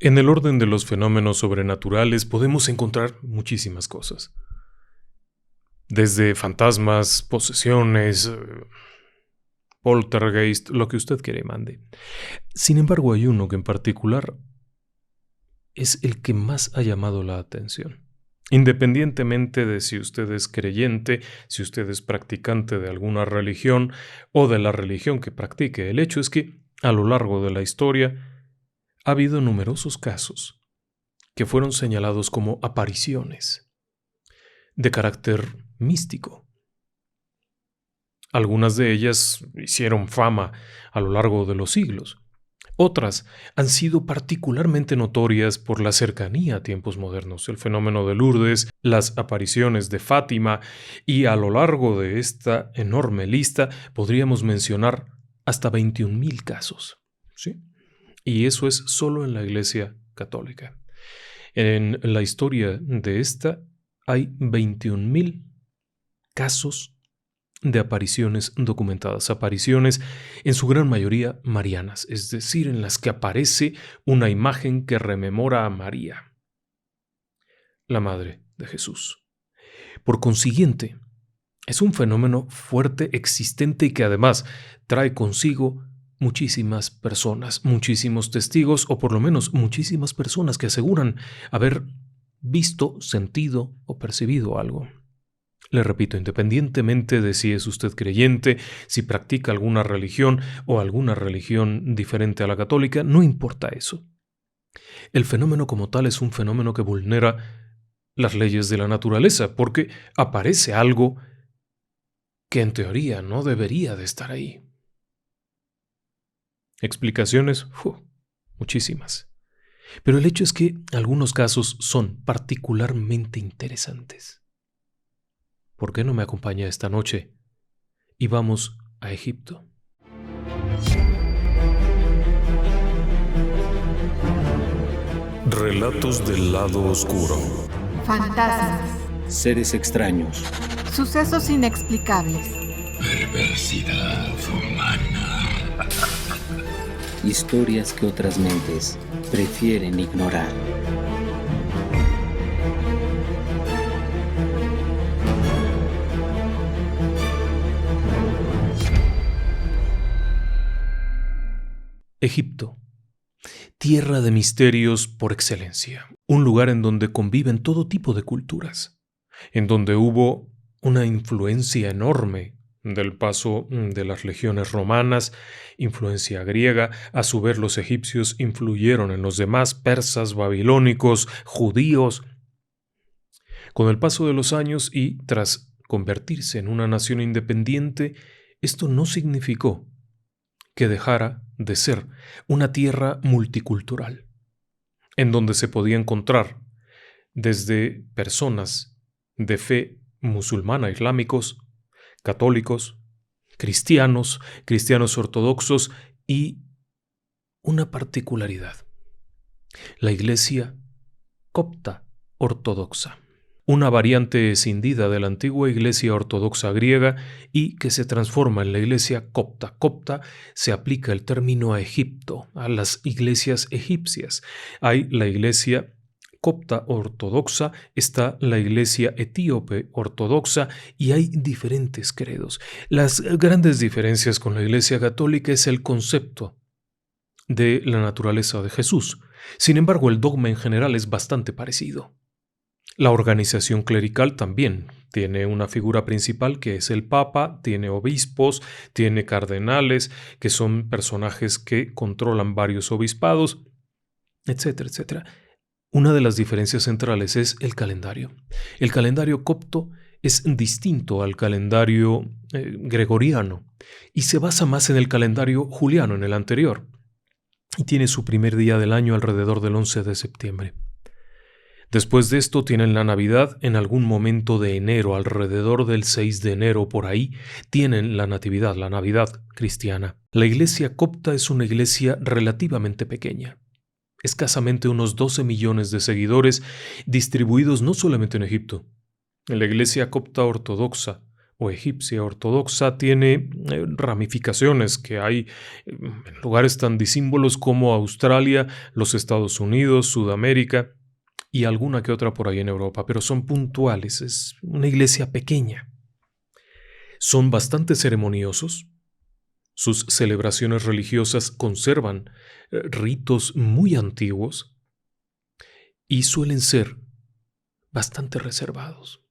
En el orden de los fenómenos sobrenaturales podemos encontrar muchísimas cosas. Desde fantasmas, posesiones, poltergeist, lo que usted quiera y mande. Sin embargo, hay uno que en particular es el que más ha llamado la atención. Independientemente de si usted es creyente, si usted es practicante de alguna religión o de la religión que practique, el hecho es que a lo largo de la historia ha habido numerosos casos que fueron señalados como apariciones de carácter místico. Algunas de ellas hicieron fama a lo largo de los siglos. Otras han sido particularmente notorias por la cercanía a tiempos modernos, el fenómeno de Lourdes, las apariciones de Fátima, y a lo largo de esta enorme lista podríamos mencionar hasta 21,000 casos. ¿Sí? Y eso es solo en la Iglesia Católica. En la historia de esta hay 21,000 casos de apariciones documentadas, apariciones en su gran mayoría marianas, es decir, en las que aparece una imagen que rememora a María, la Madre de Jesús. Por consiguiente, es un fenómeno fuerte, existente y que además trae consigo muchísimas personas, muchísimos testigos o por lo menos muchísimas personas que aseguran haber visto, sentido o percibido algo. Le repito, independientemente de si es usted creyente, si practica alguna religión o alguna religión diferente a la católica, no importa eso. El fenómeno como tal es un fenómeno que vulnera las leyes de la naturaleza, porque aparece algo que en teoría no debería de estar ahí. Explicaciones, muchísimas. Pero el hecho es que algunos casos son particularmente interesantes. ¿Por qué no me acompaña esta noche? Y vamos a Egipto. Relatos del lado oscuro. Fantasmas. Seres extraños. Sucesos inexplicables. Perversidad humana. Historias que otras mentes prefieren ignorar. Egipto, tierra de misterios por excelencia, un lugar en donde conviven todo tipo de culturas, en donde hubo una influencia enorme del paso de las legiones romanas, influencia griega, a su vez los egipcios influyeron en los demás, persas, babilónicos, judíos. Con el paso de los años y tras convertirse en una nación independiente, esto no significó que dejara de ser una tierra multicultural, en donde se podía encontrar desde personas de fe musulmana, islámicos, católicos, cristianos ortodoxos y una particularidad, la Iglesia copta ortodoxa, una variante escindida de la antigua Iglesia ortodoxa griega y que se transforma en la Iglesia copta. Copta se aplica el término a Egipto, a las iglesias egipcias. Hay la Iglesia copta ortodoxa, está la Iglesia etíope ortodoxa y hay diferentes credos. Las grandes diferencias con la Iglesia católica es el concepto de la naturaleza de Jesús. Sin embargo, el dogma en general es bastante parecido. La organización clerical también tiene una figura principal que es el Papa, tiene obispos, tiene cardenales, que son personajes que controlan varios obispados, etcétera, etcétera. Una de las diferencias centrales es el calendario. El calendario copto es distinto al calendario gregoriano y se basa más en el calendario juliano, en el anterior, y tiene su primer día del año alrededor del 11 de septiembre. Después de esto tienen la Navidad en algún momento de enero, alrededor del 6 de enero, por ahí tienen la Natividad, la Navidad cristiana. La iglesia copta es una iglesia relativamente pequeña, escasamente unos 12 millones de seguidores distribuidos no solamente en Egipto. En la iglesia copta ortodoxa o egipcia ortodoxa tiene ramificaciones que hay en lugares tan disímbolos como Australia, los Estados Unidos, Sudamérica y alguna que otra por ahí en Europa, pero son puntuales, es una iglesia pequeña. Son bastante ceremoniosos, sus celebraciones religiosas conservan ritos muy antiguos y suelen ser bastante reservados.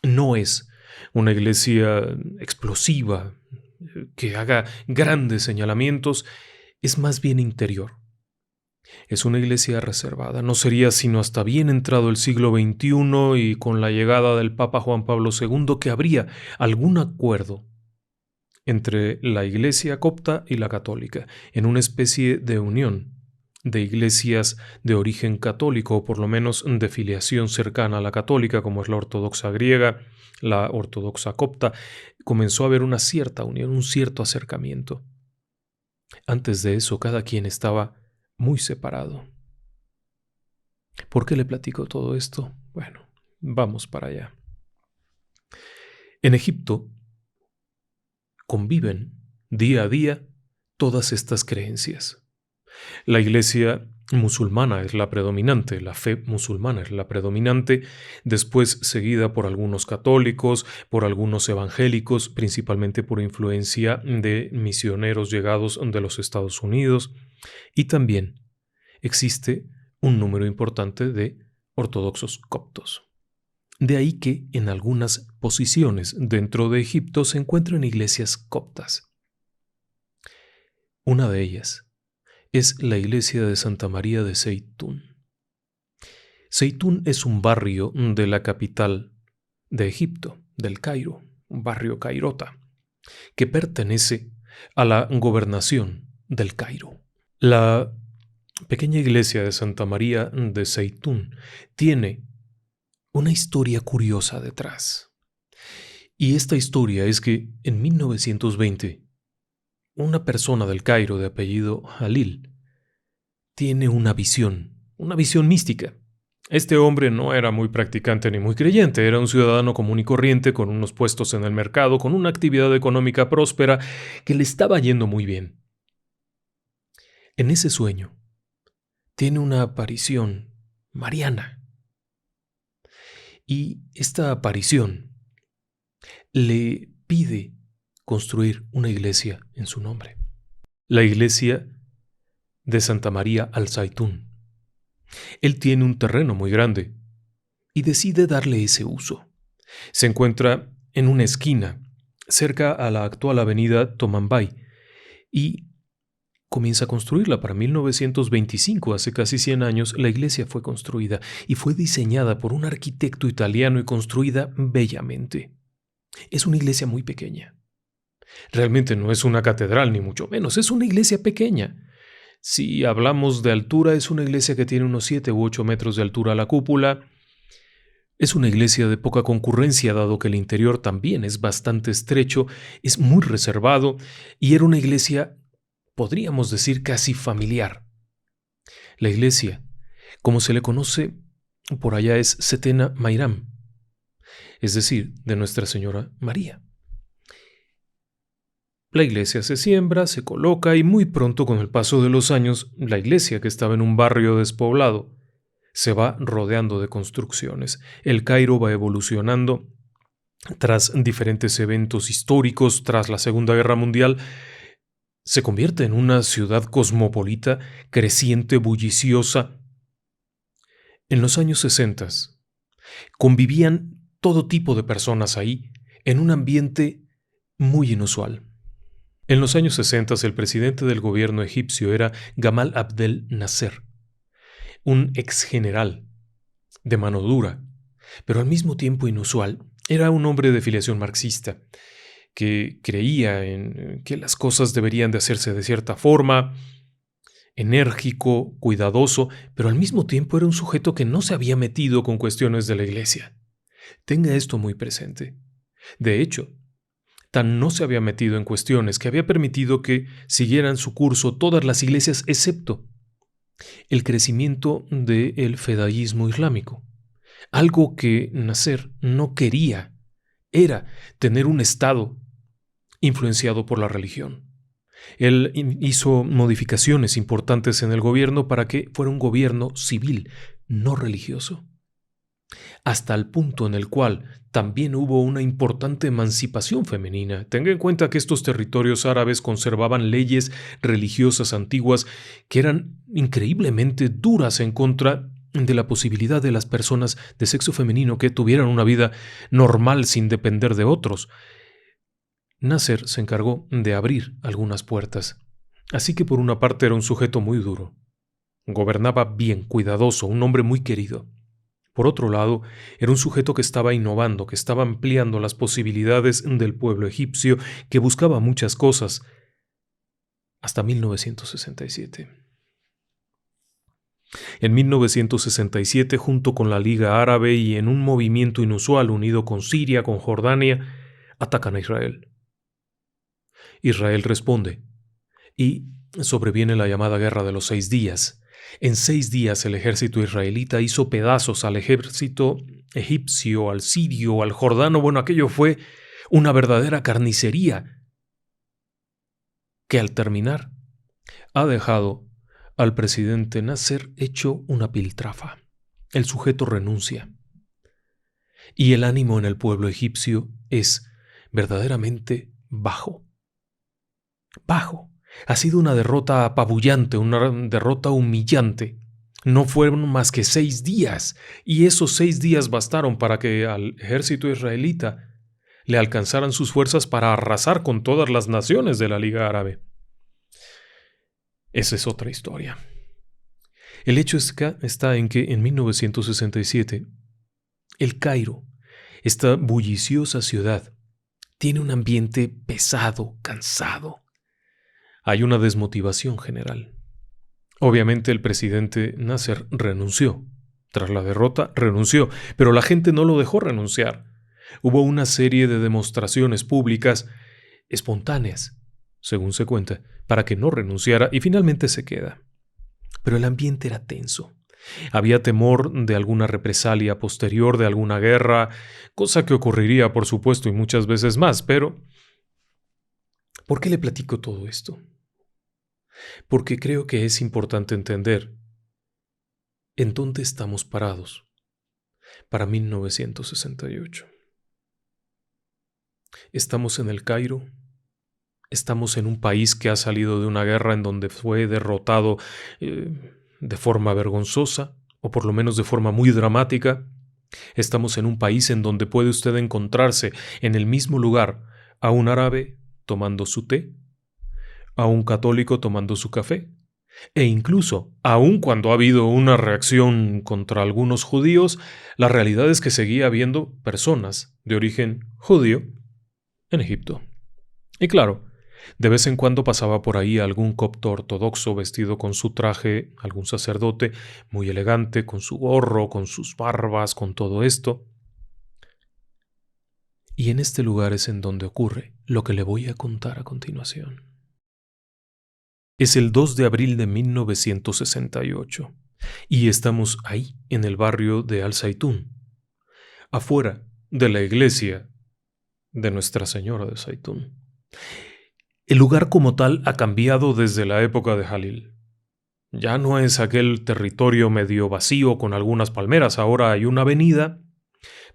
No es una iglesia explosiva que haga grandes señalamientos, es más bien interior. Es una iglesia reservada, no sería sino hasta bien entrado el siglo XXI y con la llegada del Papa Juan Pablo II que habría algún acuerdo entre la iglesia copta y la católica, en una especie de unión de iglesias de origen católico, o por lo menos de filiación cercana a la católica, como es la ortodoxa griega, la ortodoxa copta. Comenzó a haber una cierta unión, un cierto acercamiento. Antes de eso, cada quien estaba muy separado. ¿Por qué le platico todo esto? Bueno, vamos para allá. En Egipto conviven día a día todas estas creencias. La iglesia musulmana es la predominante, la fe musulmana es la predominante, después seguida por algunos católicos, por algunos evangélicos, principalmente por influencia de misioneros llegados de los Estados Unidos, y también existe un número importante de ortodoxos coptos. De ahí que en algunas posiciones dentro de Egipto se encuentran iglesias coptas. Una de ellas es la iglesia de Santa María de Zeitún. Zeitún es un barrio de la capital de Egipto, del Cairo, un barrio cairota, que pertenece a la gobernación del Cairo. La pequeña iglesia de Santa María de Zeitún tiene una historia curiosa detrás. Y esta historia es que en 1920, una persona del Cairo de apellido Halil tiene una visión mística. Este hombre no era muy practicante ni muy creyente, era un ciudadano común y corriente con unos puestos en el mercado, con una actividad económica próspera que le estaba yendo muy bien. En ese sueño, tiene una aparición mariana. Y esta aparición le pide construir una iglesia en su nombre. La iglesia de Santa María al Zeitún. Él tiene un terreno muy grande y decide darle ese uso. Se encuentra en una esquina, cerca a la actual avenida Tomanbay, y comienza a construirla. Para 1925, hace casi 100 años, la iglesia fue construida y fue diseñada por un arquitecto italiano y construida bellamente. Es una iglesia muy pequeña. Realmente no es una catedral, ni mucho menos, es una iglesia pequeña. Si hablamos de altura, es una iglesia que tiene unos 7 u 8 metros de altura a la cúpula. Es una iglesia de poca concurrencia, dado que el interior también es bastante estrecho, es muy reservado, y era una iglesia, podríamos decir, casi familiar. La iglesia, como se le conoce por allá, es Setena Mairam, es decir, de Nuestra Señora María. La iglesia se siembra, se coloca y muy pronto, con el paso de los años, la iglesia, que estaba en un barrio despoblado, se va rodeando de construcciones. El Cairo va evolucionando tras diferentes eventos históricos, tras la Segunda Guerra Mundial. Se convierte en una ciudad cosmopolita, creciente, bulliciosa. En los años 60 convivían todo tipo de personas ahí, en un ambiente muy inusual. En los años 60 el presidente del gobierno egipcio era Gamal Abdel Nasser, un exgeneral de mano dura, pero al mismo tiempo inusual. Era un hombre de filiación marxista, que creía en que las cosas deberían de hacerse de cierta forma, enérgico, cuidadoso, pero al mismo tiempo era un sujeto que no se había metido con cuestiones de la iglesia. Tenga esto muy presente. De hecho, tan no se había metido en cuestiones que había permitido que siguieran su curso todas las iglesias excepto el crecimiento del fedaísmo islámico, algo que Nasser no quería era tener un Estado influenciado por la religión. Él hizo modificaciones importantes en el gobierno para que fuera un gobierno civil, no religioso, hasta el punto en el cual también hubo una importante emancipación femenina. Tenga en cuenta que estos territorios árabes conservaban leyes religiosas antiguas que eran increíblemente duras en contra de la posibilidad de las personas de sexo femenino que tuvieran una vida normal sin depender de otros. Nasser se encargó de abrir algunas puertas. Así que por una parte era un sujeto muy duro. Gobernaba bien, cuidadoso, un hombre muy querido. Por otro lado, era un sujeto que estaba innovando, que estaba ampliando las posibilidades del pueblo egipcio, que buscaba muchas cosas, hasta 1967. En 1967, junto con la Liga Árabe y en un movimiento inusual unido con Siria, con Jordania, atacan a Israel. Israel responde, y sobreviene la llamada Guerra de los 6 días. En 6 días el ejército israelita hizo pedazos al ejército egipcio, al sirio, al jordano. Bueno, aquello fue una verdadera carnicería que al terminar ha dejado al presidente Nasser hecho una piltrafa. El sujeto renuncia. Y el ánimo en el pueblo egipcio es verdaderamente bajo. Bajo. Ha sido una derrota apabullante, una derrota humillante. No fueron más que 6 días, y esos 6 días bastaron para que al ejército israelita le alcanzaran sus fuerzas para arrasar con todas las naciones de la Liga Árabe. Esa es otra historia. El hecho está en que en 1967, El Cairo, esta bulliciosa ciudad, tiene un ambiente pesado, cansado. Hay una desmotivación general. Obviamente el presidente Nasser renunció. Tras la derrota, renunció, pero la gente no lo dejó renunciar. Hubo una serie de demostraciones públicas espontáneas, según se cuenta, para que no renunciara y finalmente se queda. Pero el ambiente era tenso. Había temor de alguna represalia posterior, de alguna guerra, cosa que ocurriría, por supuesto, y muchas veces más, pero ¿por qué le platico todo esto? Porque creo que es importante entender en dónde estamos parados para 1968. Estamos en El Cairo, estamos en un país que ha salido de una guerra en donde fue derrotado de forma vergonzosa, o por lo menos de forma muy dramática. Estamos en un país en donde puede usted encontrarse en el mismo lugar a un árabe tomando su té, a un católico tomando su café, e incluso, aun cuando ha habido una reacción contra algunos judíos, la realidad es que seguía habiendo personas de origen judío en Egipto. Y claro, de vez en cuando pasaba por ahí algún copto ortodoxo vestido con su traje, algún sacerdote muy elegante, con su gorro, con sus barbas, con todo esto. Y en este lugar es en donde ocurre lo que le voy a contar a continuación. Es el 2 de abril de 1968 y estamos ahí en el barrio de Al-Zaitún, afuera de la iglesia de Nuestra Señora de Zaitún. El lugar como tal ha cambiado desde la época de Jalil. Ya no es aquel territorio medio vacío con algunas palmeras, ahora hay una avenida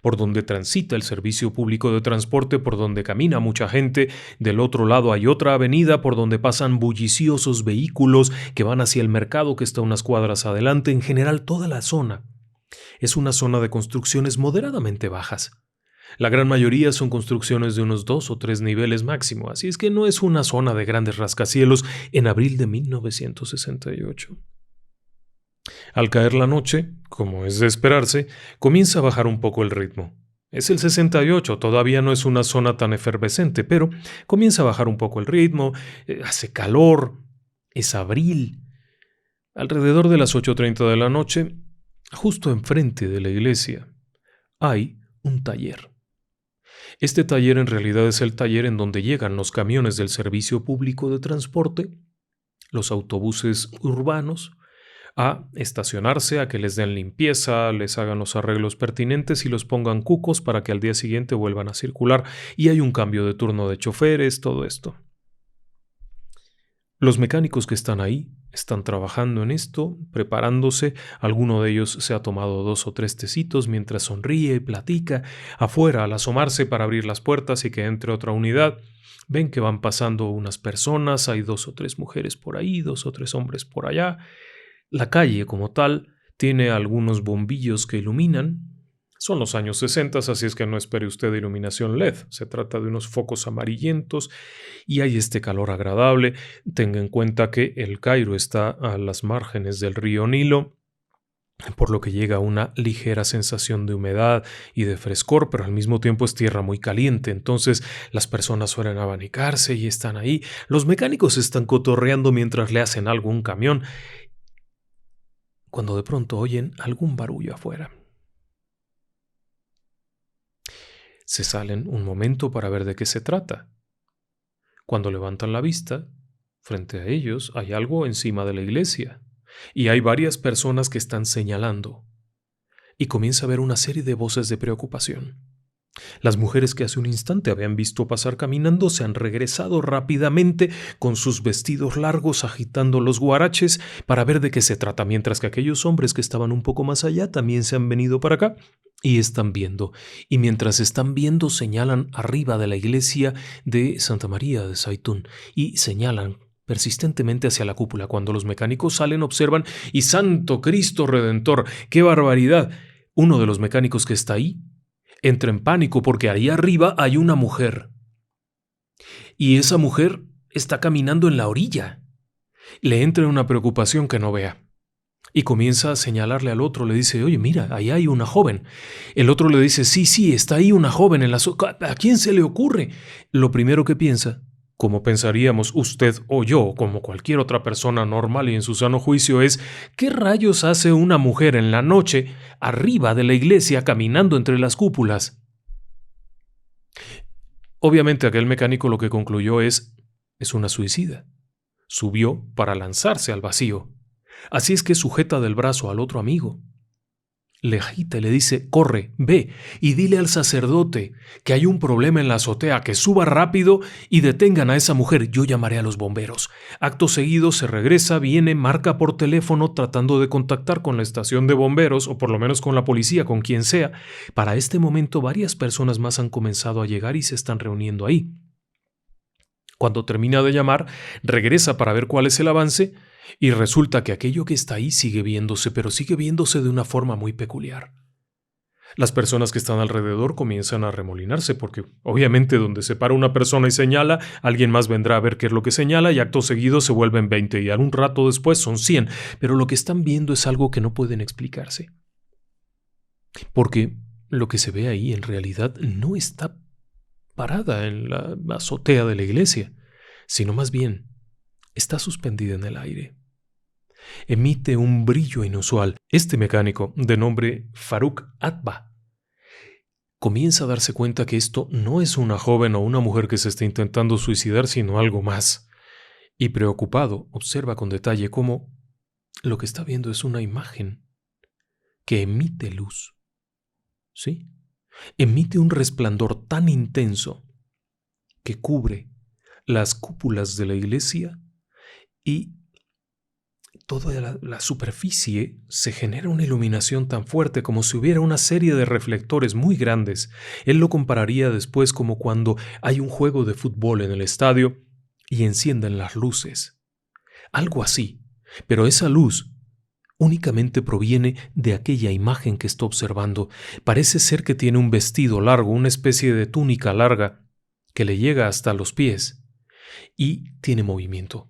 por donde transita el servicio público de transporte, por donde camina mucha gente. Del otro lado hay otra avenida por donde pasan bulliciosos vehículos que van hacia el mercado que está unas cuadras adelante. En general, toda la zona es una zona de construcciones moderadamente bajas. La gran mayoría son construcciones de unos 2 o 3 niveles máximo, así es que no es una zona de grandes rascacielos en abril de 1968. Al caer la noche, como es de esperarse, comienza a bajar un poco el ritmo. Es el 68, todavía no es una zona tan efervescente, pero comienza a bajar un poco el ritmo, hace calor, es abril. Alrededor de las 8:30 de la noche, justo enfrente de la iglesia, hay un taller. Este taller en realidad es el taller en donde llegan los camiones del servicio público de transporte, los autobuses urbanos, a estacionarse, a que les den limpieza, les hagan los arreglos pertinentes y los pongan cucos para que al día siguiente vuelvan a circular. Y hay un cambio de turno de choferes, todo esto. Los mecánicos que están ahí están trabajando en esto, preparándose. Alguno de ellos se ha tomado 2 o 3 tecitos mientras sonríe y platica. Afuera, al asomarse para abrir las puertas y que entre otra unidad, ven que van pasando unas personas, hay 2 o 3 mujeres por ahí, 2 o 3 hombres por allá. La calle como tal tiene algunos bombillos que iluminan. Son los años 60, así es que no espere usted iluminación LED. Se trata de unos focos amarillentos y hay este calor agradable. Tenga en cuenta que el Cairo está a las márgenes del río Nilo, por lo que llega una ligera sensación de humedad y de frescor, pero al mismo tiempo es tierra muy caliente. Entonces las personas suelen abanicarse y están ahí. Los mecánicos están cotorreando mientras le hacen algo a un camión, cuando de pronto oyen algún barullo afuera. Se salen un momento para ver de qué se trata. Cuando levantan la vista, frente a ellos hay algo encima de la iglesia y hay varias personas que están señalando. Y comienza a haber una serie de voces de preocupación. Las mujeres que hace un instante habían visto pasar caminando se han regresado rápidamente con sus vestidos largos agitando los guaraches para ver de qué se trata, mientras que aquellos hombres que estaban un poco más allá también se han venido para acá y están viendo. Y mientras están viendo señalan arriba de la iglesia de Santa María de Zaitún y señalan persistentemente hacia la cúpula. Cuando los mecánicos salen observan y ¡Santo Cristo Redentor! ¡Qué barbaridad! Uno de los mecánicos que está ahí entra en pánico porque ahí arriba hay una mujer. Y esa mujer está caminando en la orilla. Le entra una preocupación que no vea. Y comienza a señalarle al otro, le dice, oye, mira, ahí hay una joven. El otro le dice, sí, está ahí una joven en la ¿A quién se le ocurre? Lo primero que piensa, como pensaríamos usted o yo, como cualquier otra persona normal y en su sano juicio, es ¿qué rayos hace una mujer en la noche arriba de la iglesia caminando entre las cúpulas? Obviamente aquel mecánico lo que concluyó es una suicida. Subió para lanzarse al vacío. Así es que sujeta del brazo al otro amigo. Le agita y le dice, corre, ve y dile al sacerdote que hay un problema en la azotea, que suba rápido y detengan a esa mujer, yo llamaré a los bomberos. Acto seguido se regresa, viene, marca por teléfono tratando de contactar con la estación de bomberos o por lo menos con la policía, con quien sea. Para este momento varias personas más han comenzado a llegar y se están reuniendo ahí. Cuando termina de llamar, regresa para ver cuál es el avance. Y resulta que aquello que está ahí sigue viéndose, pero sigue viéndose de una forma muy peculiar. Las personas que están alrededor comienzan a remolinarse porque obviamente donde se para una persona y señala, alguien más vendrá a ver qué es lo que señala y acto seguido se vuelven 20 y un rato después son 100, pero lo que están viendo es algo que no pueden explicarse. Porque lo que se ve ahí en realidad no está parada en la azotea de la iglesia, sino más bien está suspendida en el aire. Emite un brillo inusual. Este mecánico, de nombre Faruk Atba, comienza a darse cuenta que esto no es una joven o una mujer que se está intentando suicidar, sino algo más. Y preocupado, observa con detalle cómo lo que está viendo es una imagen que emite luz. ¿Sí? Emite un resplandor tan intenso que cubre las cúpulas de la iglesia y toda la superficie se genera una iluminación tan fuerte como si hubiera una serie de reflectores muy grandes. Él lo compararía después como cuando hay un juego de fútbol en el estadio y encienden las luces. Algo así, pero esa luz únicamente proviene de aquella imagen que está observando. Parece ser que tiene un vestido largo, una especie de túnica larga que le llega hasta los pies y tiene movimiento.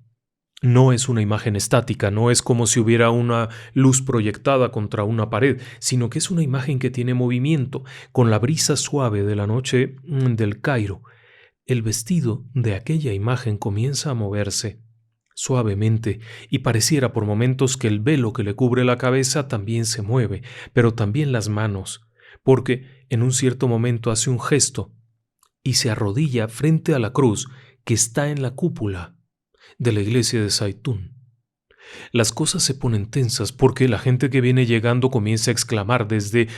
No es una imagen estática, no es como si hubiera una luz proyectada contra una pared, sino que es una imagen que tiene movimiento. Con la brisa suave de la noche del Cairo, el vestido de aquella imagen comienza a moverse suavemente y pareciera por momentos que el velo que le cubre la cabeza también se mueve, pero también las manos, porque en un cierto momento hace un gesto y se arrodilla frente a la cruz que está en la cúpula de la iglesia de Zaitún. las cosas se ponen tensas porque la gente que viene llegando comienza a exclamar desde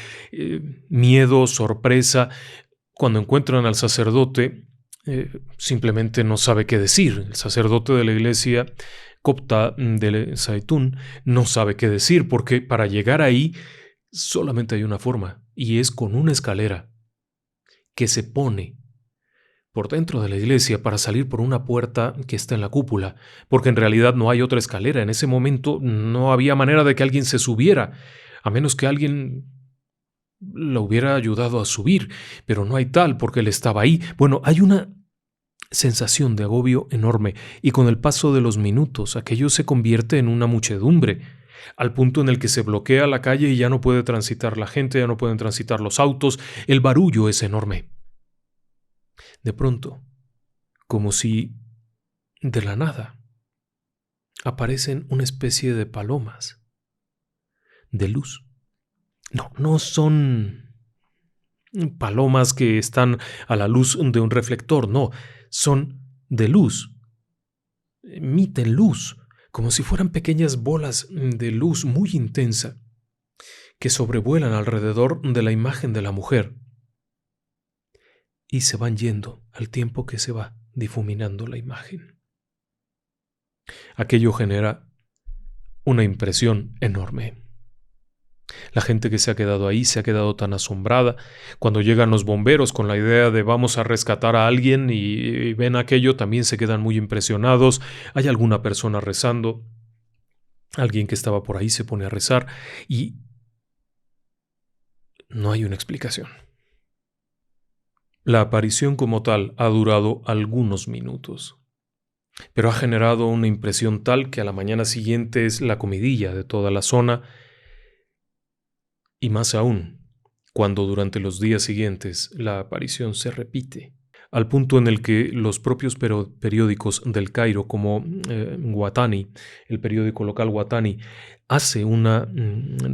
miedo, sorpresa. Cuando encuentran al sacerdote, simplemente no sabe qué decir. El sacerdote de la iglesia copta de Zaytún no sabe qué decir porque para llegar ahí solamente hay una forma y es con una escalera que se pone por dentro de la iglesia para salir por una puerta que está en la cúpula, porque en realidad no hay otra escalera. En ese momento no había manera de que alguien se subiera, a menos que alguien lo hubiera ayudado a subir, pero no hay tal porque él estaba ahí. Bueno, hay una sensación de agobio enorme y con el paso de los minutos aquello se convierte en una muchedumbre, al punto en el que se bloquea la calle y ya no puede transitar la gente, ya no pueden transitar los autos, el barullo es enorme. De pronto, como si de la nada, aparecen una especie de palomas de luz. No son palomas que están a la luz de un reflector, no, son de luz, emiten luz, como si fueran pequeñas bolas de luz muy intensa que sobrevuelan alrededor de la imagen de la mujer y se van yendo al tiempo que se va difuminando la imagen. Aquello genera una impresión enorme. La gente que se ha quedado ahí se ha quedado tan asombrada. Cuando llegan los bomberos con la idea de vamos a rescatar a alguien y ven aquello, también se quedan muy impresionados. Hay alguna persona rezando. Alguien que estaba por ahí se pone a rezar y no hay una explicación. La aparición como tal ha durado algunos minutos, pero ha generado una impresión tal que a la mañana siguiente es la comidilla de toda la zona. Y más aún, cuando durante los días siguientes la aparición se repite, al punto en el que los propios periódicos del Cairo, como Watani, el periódico local Watani, hace una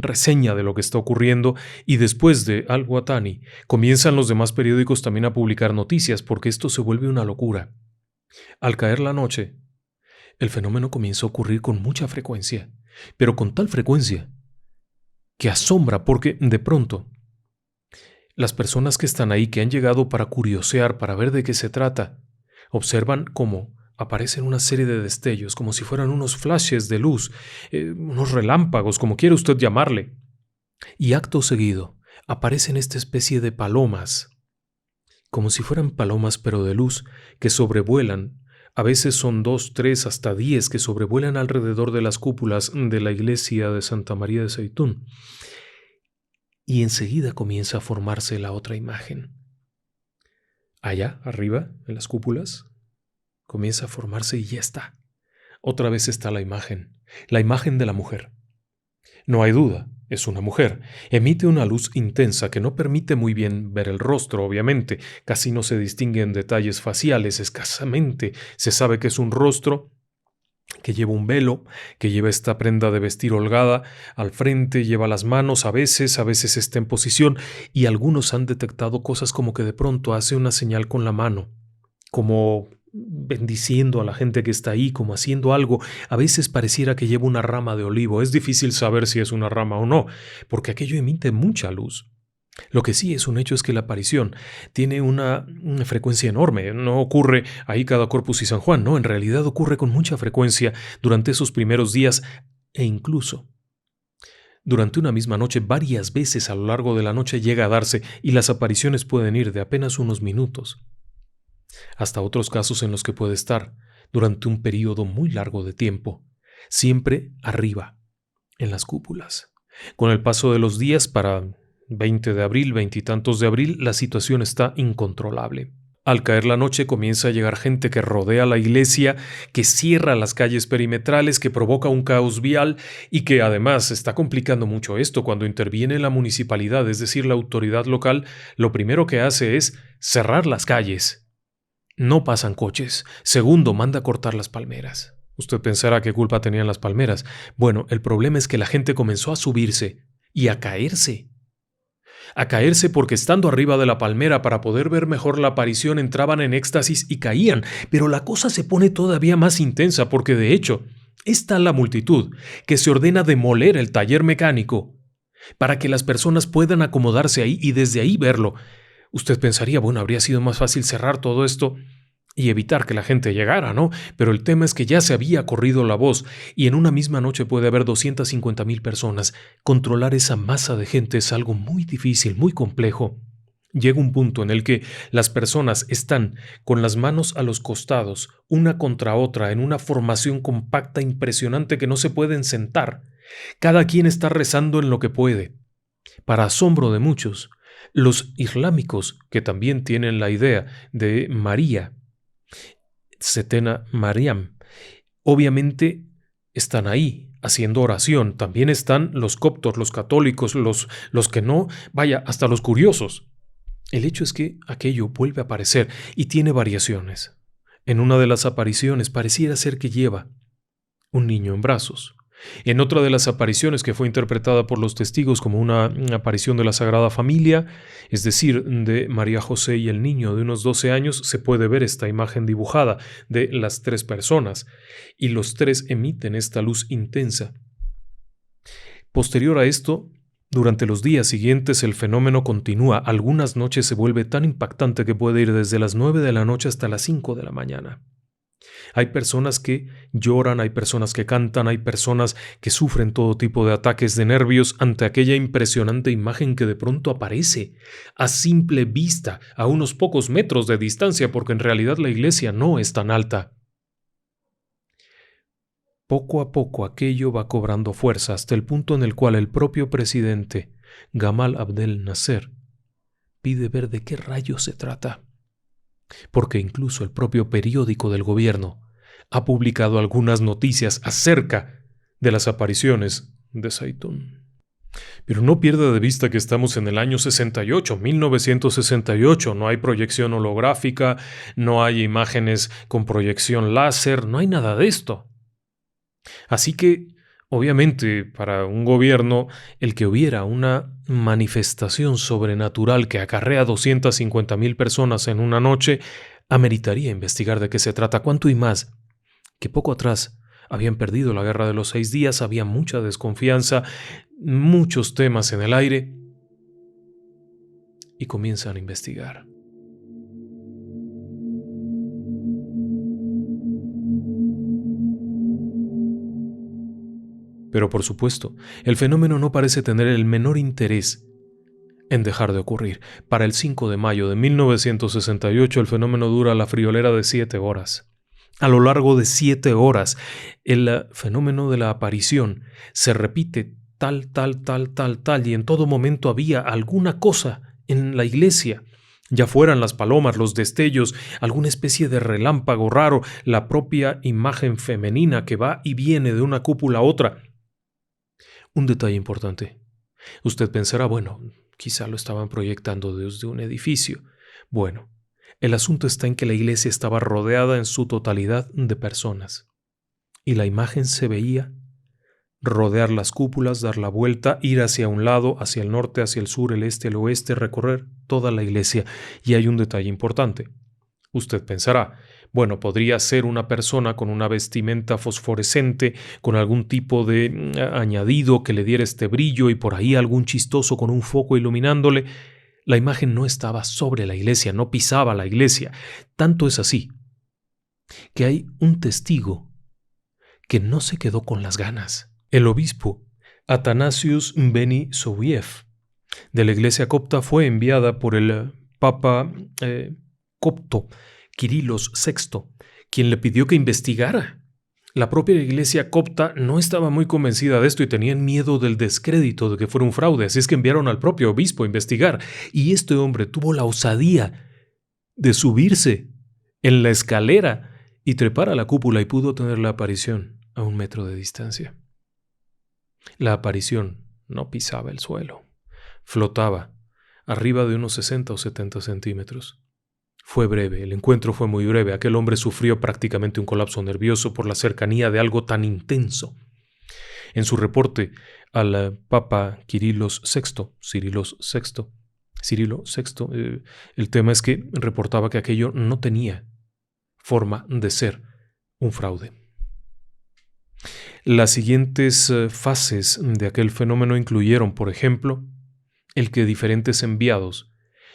reseña de lo que está ocurriendo y después de Al-Watani comienzan los demás periódicos también a publicar noticias porque esto se vuelve una locura. Al caer la noche, el fenómeno comienza a ocurrir con mucha frecuencia, pero con tal frecuencia que asombra porque de pronto las personas que están ahí, que han llegado para curiosear, para ver de qué se trata, observan cómo aparecen una serie de destellos, como si fueran unos flashes de luz, unos relámpagos, como quiera usted llamarle. Y acto seguido aparecen esta especie de palomas, como si fueran palomas pero de luz, que sobrevuelan. A veces son 2, 3, hasta 10 que sobrevuelan alrededor de las cúpulas de la iglesia de Santa María de Zaytún. Y enseguida comienza a formarse la otra imagen. Allá, arriba, en las cúpulas, comienza a formarse y ya está. Otra vez está la imagen de la mujer. No hay duda, es una mujer. Emite una luz intensa que no permite muy bien ver el rostro, obviamente. Casi no se distinguen detalles faciales, escasamente se sabe que es un rostro que lleva un velo, que lleva esta prenda de vestir holgada al frente, lleva las manos a veces está en posición y algunos han detectado cosas como que de pronto hace una señal con la mano, como bendiciendo a la gente que está ahí, como haciendo algo. A veces pareciera que lleva una rama de olivo. Es difícil saber si es una rama o no, porque aquello emite mucha luz. Lo que sí es un hecho es que la aparición tiene una frecuencia enorme. No ocurre ahí cada Corpus y San Juan, no, en realidad ocurre con mucha frecuencia durante esos primeros días e incluso durante una misma noche, varias veces a lo largo de la noche llega a darse y las apariciones pueden ir de apenas unos minutos hasta otros casos en los que puede estar durante un periodo muy largo de tiempo, siempre arriba, en las cúpulas. Con el paso de los días, para 20 de abril, 20 y tantos de abril, la situación está incontrolable. Al caer la noche comienza a llegar gente que rodea la iglesia, que cierra las calles perimetrales, que provoca un caos vial y que además está complicando mucho esto. Cuando interviene la municipalidad, es decir, la autoridad local, lo primero que hace es cerrar las calles. No pasan coches. Segundo, manda a cortar las palmeras. Usted pensará qué culpa tenían las palmeras. Bueno, el problema es que la gente comenzó a subirse y a caerse. A caerse porque estando arriba de la palmera para poder ver mejor la aparición entraban en éxtasis y caían. Pero la cosa se pone todavía más intensa porque de hecho Es tal la multitud que se ordena demoler el taller mecánico para que las personas puedan acomodarse ahí y desde ahí verlo. Usted pensaría, bueno, habría sido más fácil cerrar todo esto y evitar que la gente llegara, ¿no? Pero el tema es que ya se había corrido la voz y en una misma noche puede haber 250,000 personas. Controlar esa masa de gente es algo muy difícil, muy complejo. Llega un punto en el que las personas están con las manos a los costados, una contra otra, en una formación compacta impresionante que no se pueden sentar. Cada quien está rezando en lo que puede. Para asombro de muchos, los islámicos, que también tienen la idea de María, Setena Mariam, obviamente están ahí haciendo oración. También están los coptos, los católicos, los que no, vaya, hasta los curiosos. El hecho es que aquello vuelve a aparecer y tiene variaciones. En una de las apariciones pareciera ser que lleva un niño en brazos. En otra de las apariciones, que fue interpretada por los testigos como una aparición de la Sagrada Familia, es decir, de María José y el niño de unos 12 años, se puede ver esta imagen dibujada de las tres personas, y los tres emiten esta luz intensa. Posterior a esto, durante los días siguientes el fenómeno continúa. Algunas noches se vuelve tan impactante que puede ir desde las 9 de la noche hasta las 5 de la mañana. Hay personas que lloran, hay personas que cantan, hay personas que sufren todo tipo de ataques de nervios ante aquella impresionante imagen que de pronto aparece a simple vista, a unos pocos metros de distancia, porque en realidad la iglesia no es tan alta. Poco a poco aquello va cobrando fuerza hasta el punto en el cual el propio presidente, Gamal Abdel Nasser, pide ver de qué rayos se trata. Porque incluso el propio periódico del gobierno ha publicado algunas noticias acerca de las apariciones de Zeitoun. Pero no pierda de vista que estamos en el año 68, 1968, no hay proyección holográfica, no hay imágenes con proyección láser, no hay nada de esto. Así que, obviamente, para un gobierno, el que hubiera una manifestación sobrenatural que acarrea 250,000 personas en una noche, ameritaría investigar de qué se trata, cuánto y más, que poco atrás habían perdido la guerra de los 6 días, había mucha desconfianza, muchos temas en el aire, y comienzan a investigar. Pero por supuesto, el fenómeno no parece tener el menor interés en dejar de ocurrir. Para el 5 de mayo de 1968 el fenómeno dura la friolera de 7 horas. A lo largo de 7 horas, el fenómeno de la aparición se repite tal, y en todo momento había alguna cosa en la iglesia. Ya fueran las palomas, los destellos, alguna especie de relámpago raro, la propia imagen femenina que va y viene de una cúpula a otra. Un detalle importante. Usted pensará, bueno, quizá lo estaban proyectando desde un edificio. Bueno, el asunto está en que la iglesia estaba rodeada en su totalidad de personas. Y la imagen se veía rodear las cúpulas, dar la vuelta, ir hacia un lado, hacia el norte, hacia el sur, el este, el oeste, recorrer toda la iglesia. Y hay un detalle importante. Usted pensará, bueno, podría ser una persona con una vestimenta fosforescente, con algún tipo de añadido que le diera este brillo y por ahí algún chistoso con un foco iluminándole. La imagen no estaba sobre la iglesia, no pisaba la iglesia. Tanto es así que hay un testigo que no se quedó con las ganas. El obispo Athanasius Beni Soubiev de la iglesia copta fue enviada por el papa copto Quirilos VI, quien le pidió que investigara. La propia iglesia copta no estaba muy convencida de esto y tenían miedo del descrédito de que fuera un fraude, así es que enviaron al propio obispo a investigar. Y este hombre tuvo la osadía de subirse en la escalera y trepar a la cúpula y pudo tener la aparición a 1 metro de distancia. La aparición no pisaba el suelo, flotaba arriba de unos 60 o 70 centímetros. Fue breve, el encuentro fue muy breve. Aquel hombre sufrió prácticamente un colapso nervioso por la cercanía de algo tan intenso. En su reporte al Papa Cirilo VI, el tema es que reportaba que aquello no tenía forma de ser un fraude. Las siguientes fases de aquel fenómeno incluyeron, por ejemplo, el que diferentes enviados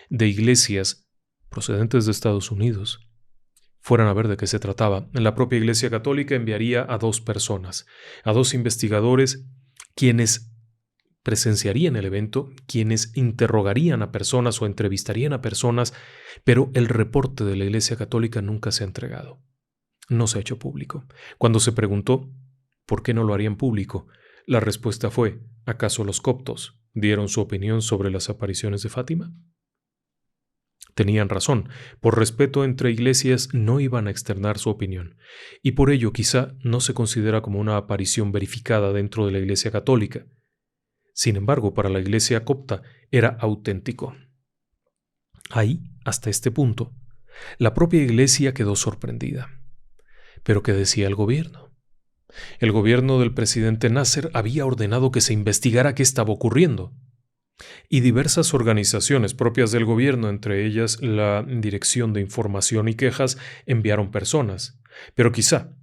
de iglesias procedentes de Estados Unidos fueran a ver de qué se trataba. La propia Iglesia Católica enviaría a 2 personas, a 2 investigadores, quienes presenciarían el evento, quienes interrogarían a personas o entrevistarían a personas, pero el reporte de la Iglesia Católica nunca se ha entregado. No se ha hecho público. Cuando se preguntó por qué no lo harían público, la respuesta fue: ¿acaso los coptos dieron su opinión sobre las apariciones de Fátima? Tenían razón. Por respeto entre iglesias no iban a externar su opinión, y por ello quizá no se considera como una aparición verificada dentro de la Iglesia Católica. Sin embargo, para la Iglesia copta era auténtico. Ahí, hasta este punto, la propia Iglesia quedó sorprendida. ¿Pero qué decía el gobierno? El gobierno del presidente Nasser había ordenado que se investigara qué estaba ocurriendo. Y diversas organizaciones propias del gobierno, entre ellas la Dirección de Información y Quejas, enviaron personas. Pero quizá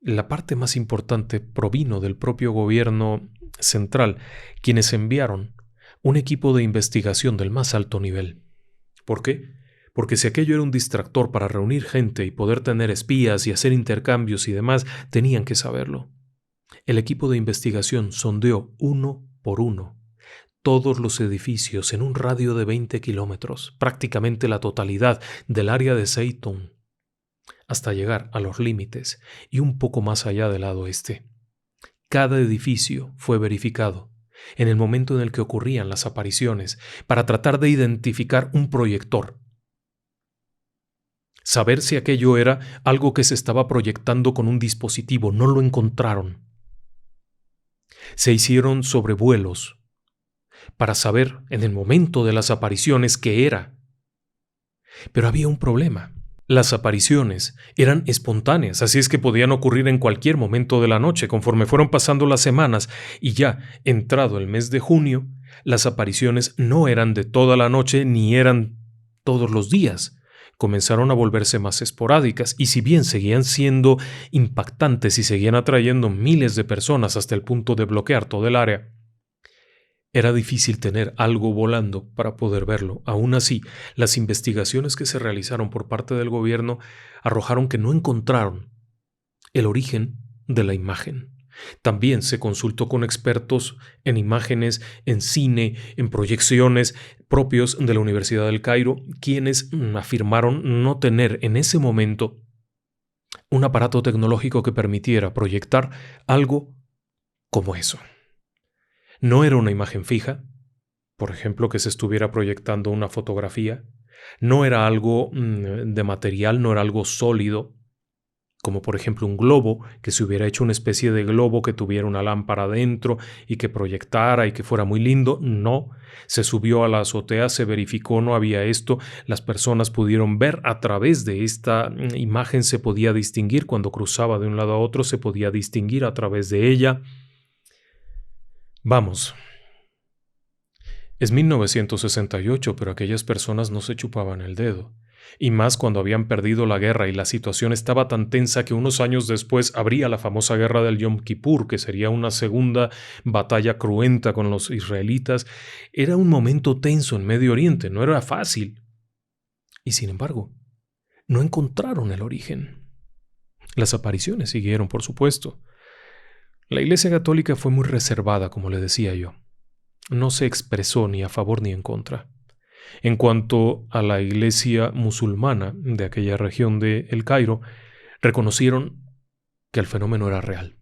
la parte más importante provino del propio gobierno central, quienes enviaron un equipo de investigación del más alto nivel. ¿Por qué? Porque si aquello era un distractor para reunir gente y poder tener espías y hacer intercambios y demás, tenían que saberlo. El equipo de investigación sondeó uno por uno todos los edificios en un radio de 20 kilómetros, prácticamente la totalidad del área de Zaytun, hasta llegar a los límites y un poco más allá del lado este. Cada edificio fue verificado en el momento en el que ocurrían las apariciones para tratar de identificar un proyector. Saber si aquello era algo que se estaba proyectando con un dispositivo. No lo encontraron. Se hicieron sobrevuelos para saber en el momento de las apariciones qué era. Pero había un problema. Las apariciones eran espontáneas, así es que podían ocurrir en cualquier momento de la noche. Conforme fueron pasando las semanas y ya entrado el mes de junio, las apariciones no eran de toda la noche ni eran todos los días. Comenzaron a volverse más esporádicas y si bien seguían siendo impactantes y seguían atrayendo miles de personas hasta el punto de bloquear todo el área, era difícil tener algo volando para poder verlo. Aún así, las investigaciones que se realizaron por parte del gobierno arrojaron que no encontraron el origen de la imagen. También se consultó con expertos en imágenes, en cine, en proyecciones propios de la Universidad del Cairo, quienes afirmaron no tener en ese momento un aparato tecnológico que permitiera proyectar algo como eso. No era una imagen fija, por ejemplo, que se estuviera proyectando una fotografía. No era algo de material, no era algo sólido, como por ejemplo un globo, que se hubiera hecho una especie de globo que tuviera una lámpara adentro y que proyectara y que fuera muy lindo. No, se subió a la azotea, se verificó, no había esto. Las personas pudieron ver a través de esta imagen, se podía distinguir cuando cruzaba de un lado a otro, se podía distinguir a través de ella. Vamos, es 1968, pero aquellas personas no se chupaban el dedo. Y más cuando habían perdido la guerra y la situación estaba tan tensa que unos años después habría la famosa guerra del Yom Kippur, que sería una segunda batalla cruenta con los israelitas. Era un momento tenso en Medio Oriente, no era fácil. Y sin embargo, no encontraron el origen. Las apariciones siguieron, por supuesto. La Iglesia Católica fue muy reservada, como le decía yo. No se expresó ni a favor ni en contra. En cuanto a la Iglesia musulmana de aquella región de El Cairo, reconocieron que el fenómeno era real,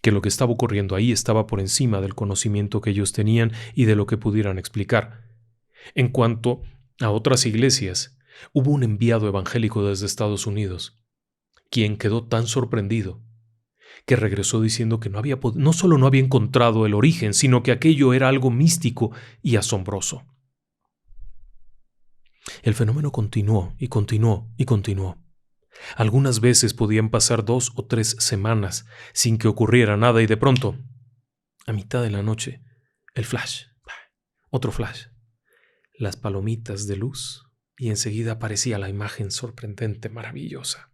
que lo que estaba ocurriendo ahí estaba por encima del conocimiento que ellos tenían y de lo que pudieran explicar. En cuanto a otras iglesias, hubo un enviado evangélico desde Estados Unidos, quien quedó tan sorprendido que regresó diciendo que no solo no había encontrado el origen, sino que aquello era algo místico y asombroso. El fenómeno continuó y continuó y continuó. Algunas veces podían pasar 2 o 3 semanas sin que ocurriera nada y de pronto, a mitad de la noche, el flash, otro flash, las palomitas de luz y enseguida aparecía la imagen sorprendente, maravillosa.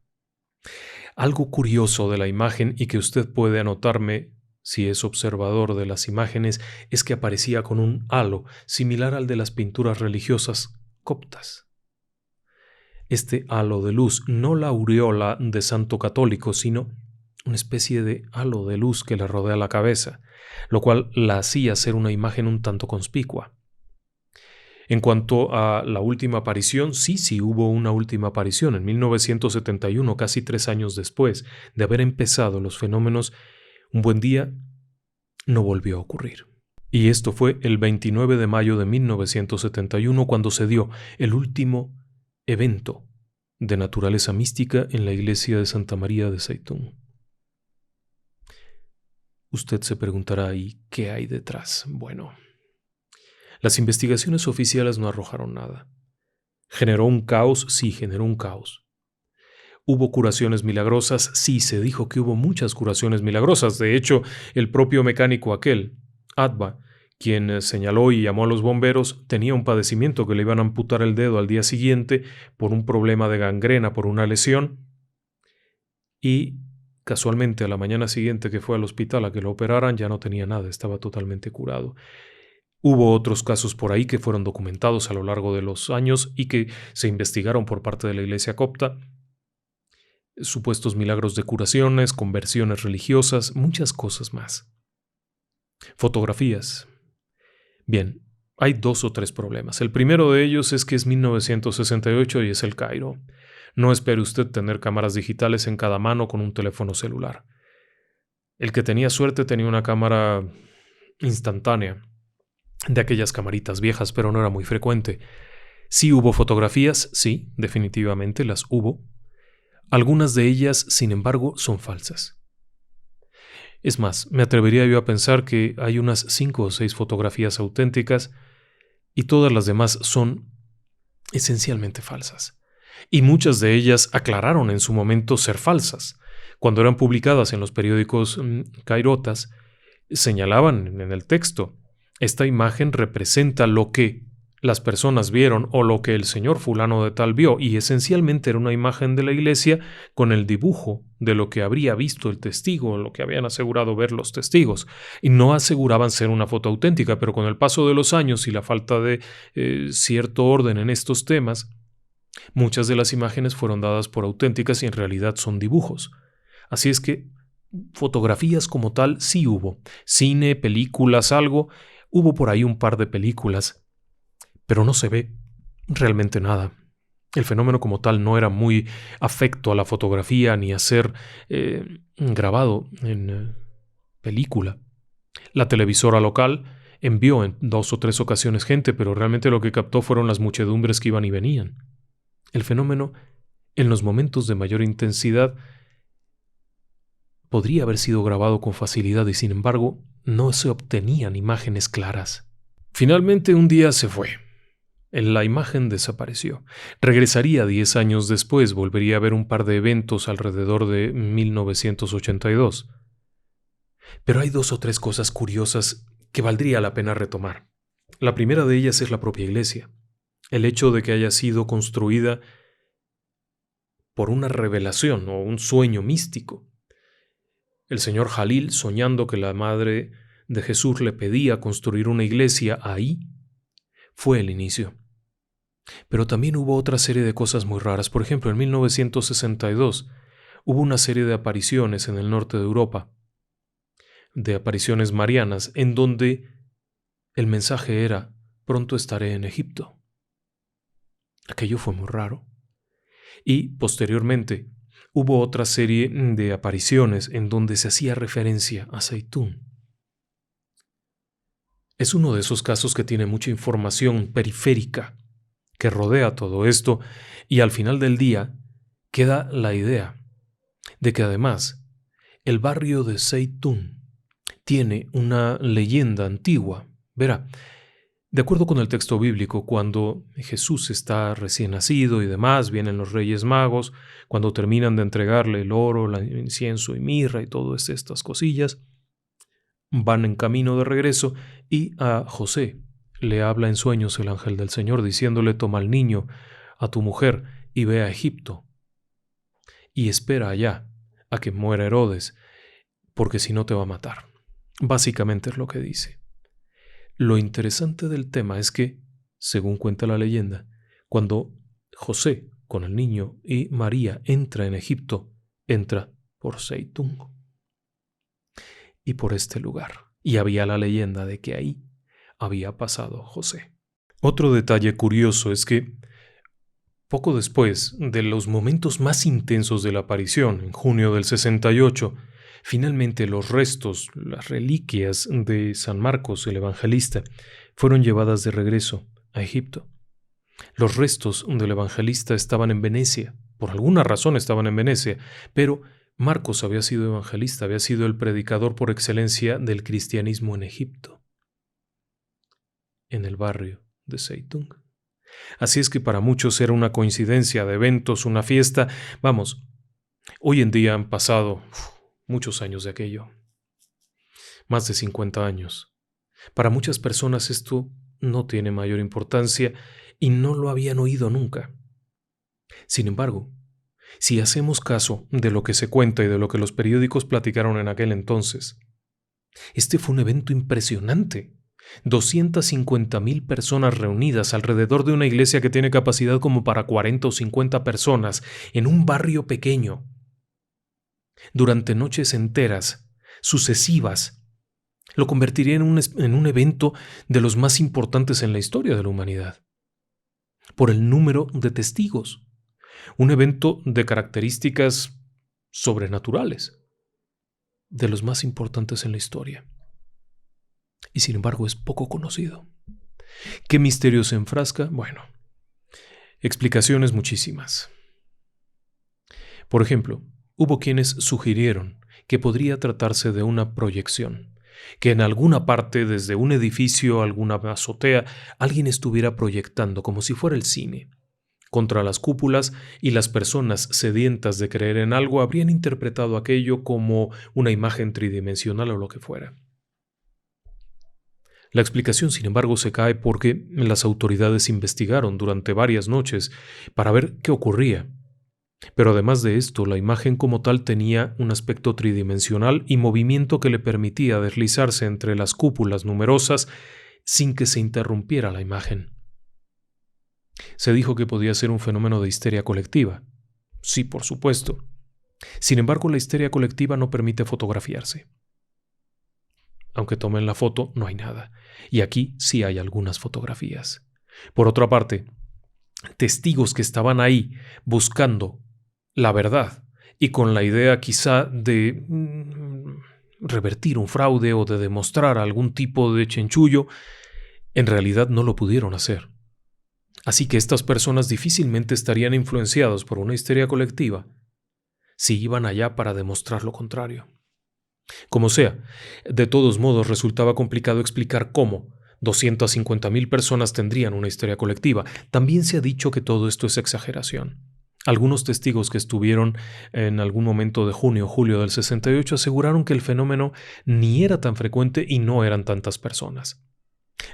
Algo curioso de la imagen y que usted puede anotarme si es observador de las imágenes es que aparecía con un halo similar al de las pinturas religiosas coptas. Este halo de luz, no la aureola de santo católico, sino una especie de halo de luz que le rodea la cabeza, lo cual la hacía ser una imagen un tanto conspicua. En cuanto a la última aparición, sí hubo una última aparición en 1971, casi 3 años después de haber empezado los fenómenos. Un buen día no volvió a ocurrir. Y esto fue el 29 de mayo de 1971 cuando se dio el último evento de naturaleza mística en la iglesia de Santa María de Zeitún. Usted se preguntará, ¿y qué hay detrás? Bueno, las investigaciones oficiales no arrojaron nada. ¿Generó un caos? Sí, generó un caos. ¿Hubo curaciones milagrosas? Sí, se dijo que hubo muchas curaciones milagrosas. De hecho, el propio mecánico aquel, Adva, quien señaló y llamó a los bomberos, tenía un padecimiento que le iban a amputar el dedo al día siguiente por un problema de gangrena, por una lesión, y casualmente a la mañana siguiente que fue al hospital a que lo operaran ya no tenía nada, estaba totalmente curado. Hubo otros casos por ahí que fueron documentados a lo largo de los años y que se investigaron por parte de la iglesia copta. Supuestos milagros de curaciones, conversiones religiosas, muchas cosas más. Fotografías. Bien, hay 2 o 3 problemas. El primero de ellos es que es 1968 y es el Cairo. No espere usted tener cámaras digitales en cada mano con un teléfono celular. El que tenía suerte tenía una cámara instantánea, de aquellas camaritas viejas, pero no era muy frecuente. Sí hubo fotografías, sí, definitivamente las hubo. Algunas de ellas, sin embargo, son falsas. Es más, me atrevería yo a pensar que hay unas 5 o 6 fotografías auténticas y todas las demás son esencialmente falsas. Y muchas de ellas aclararon en su momento ser falsas. Cuando eran publicadas en los periódicos cairotas, señalaban en el texto: esta imagen representa lo que las personas vieron o lo que el señor fulano de tal vio, y esencialmente era una imagen de la iglesia con el dibujo de lo que habría visto el testigo, lo que habían asegurado ver los testigos, y no aseguraban ser una foto auténtica, pero con el paso de los años y la falta de cierto orden en estos temas, muchas de las imágenes fueron dadas por auténticas y en realidad son dibujos. Así es que fotografías como tal sí hubo, cine, películas, algo, hubo por ahí un par de películas, pero no se ve realmente nada. El fenómeno como tal no era muy afecto a la fotografía ni a ser grabado en película. La televisora local envió en 2 o 3 ocasiones gente, pero realmente lo que captó fueron las muchedumbres que iban y venían. El fenómeno, en los momentos de mayor intensidad, podría haber sido grabado con facilidad y sin embargo no se obtenían imágenes claras. Finalmente un día se fue. La imagen desapareció. Regresaría 10 años después, volvería a haber un par de eventos alrededor de 1982. Pero hay 2 o 3 cosas curiosas que valdría la pena retomar. La primera de ellas es la propia iglesia. El hecho de que haya sido construida por una revelación o un sueño místico. El señor Jalil, soñando que la madre de Jesús le pedía construir una iglesia ahí, fue el inicio. Pero también hubo otra serie de cosas muy raras. Por ejemplo, en 1962 hubo una serie de apariciones en el norte de Europa, de apariciones marianas, en donde el mensaje era: pronto estaré en Egipto. Aquello fue muy raro. Y posteriormente hubo otra serie de apariciones en donde se hacía referencia a Zeitún. Es uno de esos casos que tiene mucha información periférica que rodea todo esto, y al final del día queda la idea de que además el barrio de Zeitún tiene una leyenda antigua. Verá, de acuerdo con el texto bíblico, cuando Jesús está recién nacido y demás, vienen los Reyes Magos, cuando terminan de entregarle el oro, el incienso y mirra y todas estas cosillas, van en camino de regreso y a José le habla en sueños el ángel del Señor diciéndole: toma al niño, a tu mujer y ve a Egipto y espera allá a que muera Herodes, porque si no te va a matar. Básicamente es lo que dice. Lo interesante del tema es que, según cuenta la leyenda, cuando José, con el niño, y María entra en Egipto, entra por Zeitung y por este lugar. Y había la leyenda de que ahí había pasado José. Otro detalle curioso es que poco después de los momentos más intensos de la aparición, en junio del 68, finalmente los restos, las reliquias de San Marcos, el evangelista, fueron llevadas de regreso a Egipto. Los restos del evangelista estaban en Venecia, por alguna razón estaban en Venecia, pero Marcos había sido evangelista, había sido el predicador por excelencia del cristianismo en Egipto, en el barrio de Zeitung. Así es que para muchos era una coincidencia de eventos, una fiesta. Vamos, hoy en día han pasado muchos años de aquello, más de 50 años. Para muchas personas esto no tiene mayor importancia y no lo habían oído nunca. Sin embargo, si hacemos caso de lo que se cuenta y de lo que los periódicos platicaron en aquel entonces, este fue un evento impresionante. 250,000 personas reunidas alrededor de una iglesia que tiene capacidad como para 40 o 50 personas en un barrio pequeño. Durante noches enteras, sucesivas, lo convertiría en un evento de los más importantes en la historia de la humanidad, por el número de testigos. Un evento de características sobrenaturales, de los más importantes en la historia. Y sin embargo es poco conocido. ¿Qué misterio se enfrasca? Bueno, explicaciones muchísimas. Por ejemplo, hubo quienes sugirieron que podría tratarse de una proyección, que en alguna parte, desde un edificio, alguna azotea, alguien estuviera proyectando, como si fuera el cine, contra las cúpulas, y las personas sedientas de creer en algo habrían interpretado aquello como una imagen tridimensional o lo que fuera. La explicación, sin embargo, se cae porque las autoridades investigaron durante varias noches para ver qué ocurría. Pero además de esto, la imagen como tal tenía un aspecto tridimensional y movimiento que le permitía deslizarse entre las cúpulas numerosas sin que se interrumpiera la imagen. Se dijo que podía ser un fenómeno de histeria colectiva. Sí, por supuesto. Sin embargo, la histeria colectiva no permite fotografiarse. Aunque tomen la foto, no hay nada. Y aquí sí hay algunas fotografías. Por otra parte, testigos que estaban ahí buscando la verdad y con la idea quizá de revertir un fraude o de demostrar algún tipo de chanchullo, en realidad no lo pudieron hacer. Así que estas personas difícilmente estarían influenciadas por una histeria colectiva si iban allá para demostrar lo contrario. Como sea, de todos modos resultaba complicado explicar cómo 250,000 personas tendrían una histeria colectiva. También se ha dicho que todo esto es exageración. Algunos testigos que estuvieron en algún momento de junio o julio del 68 aseguraron que el fenómeno ni era tan frecuente y no eran tantas personas.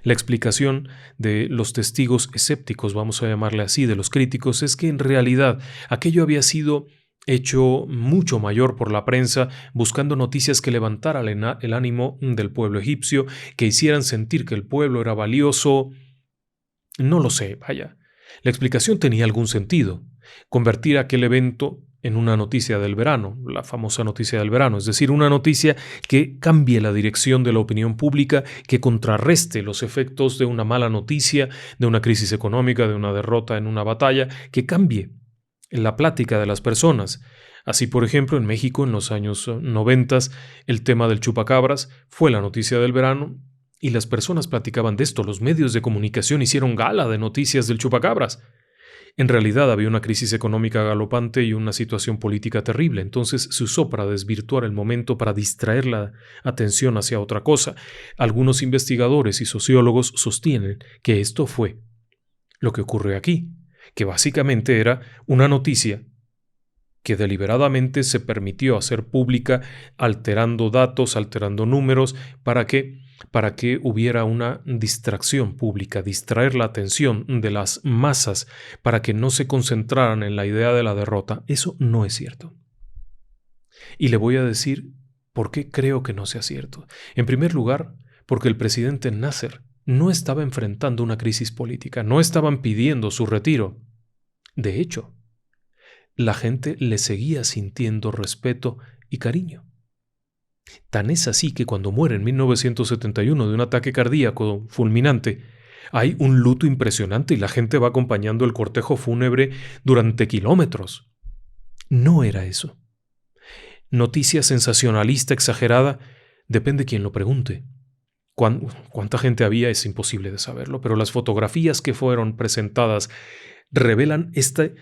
La explicación de los testigos escépticos, vamos a llamarle así, de los críticos, es que en realidad aquello había sido hecho mucho mayor por la prensa, buscando noticias que levantaran el ánimo del pueblo egipcio, que hicieran sentir que el pueblo era valioso. No lo sé, vaya. La explicación tenía algún sentido. Convertir aquel evento en una noticia del verano, la famosa noticia del verano, es decir, una noticia que cambie la dirección de la opinión pública, que contrarreste los efectos de una mala noticia, de una crisis económica, de una derrota en una batalla, que cambie la plática de las personas. Así, por ejemplo, en México, en los años 90, el tema del chupacabras fue la noticia del verano y las personas platicaban de esto. Los medios de comunicación hicieron gala de noticias del chupacabras. En realidad había una crisis económica galopante y una situación política terrible, entonces se usó para desvirtuar el momento, para distraer la atención hacia otra cosa. Algunos investigadores y sociólogos sostienen que esto fue lo que ocurrió aquí, que básicamente era una noticia que deliberadamente se permitió hacer pública, alterando datos, alterando números, para que hubiera una distracción pública, distraer la atención de las masas para que no se concentraran en la idea de la derrota. Eso no es cierto. Y le voy a decir por qué creo que no sea cierto. En primer lugar, porque el presidente Nasser no estaba enfrentando una crisis política, no estaban pidiendo su retiro. De hecho, la gente le seguía sintiendo respeto y cariño. Tan es así que cuando muere en 1971 de un ataque cardíaco fulminante, hay un luto impresionante y la gente va acompañando el cortejo fúnebre durante kilómetros. No era eso. Noticia sensacionalista exagerada, depende quién lo pregunte. ¿Cuánta gente había? Es imposible de saberlo, pero las fotografías que fueron presentadas revelan este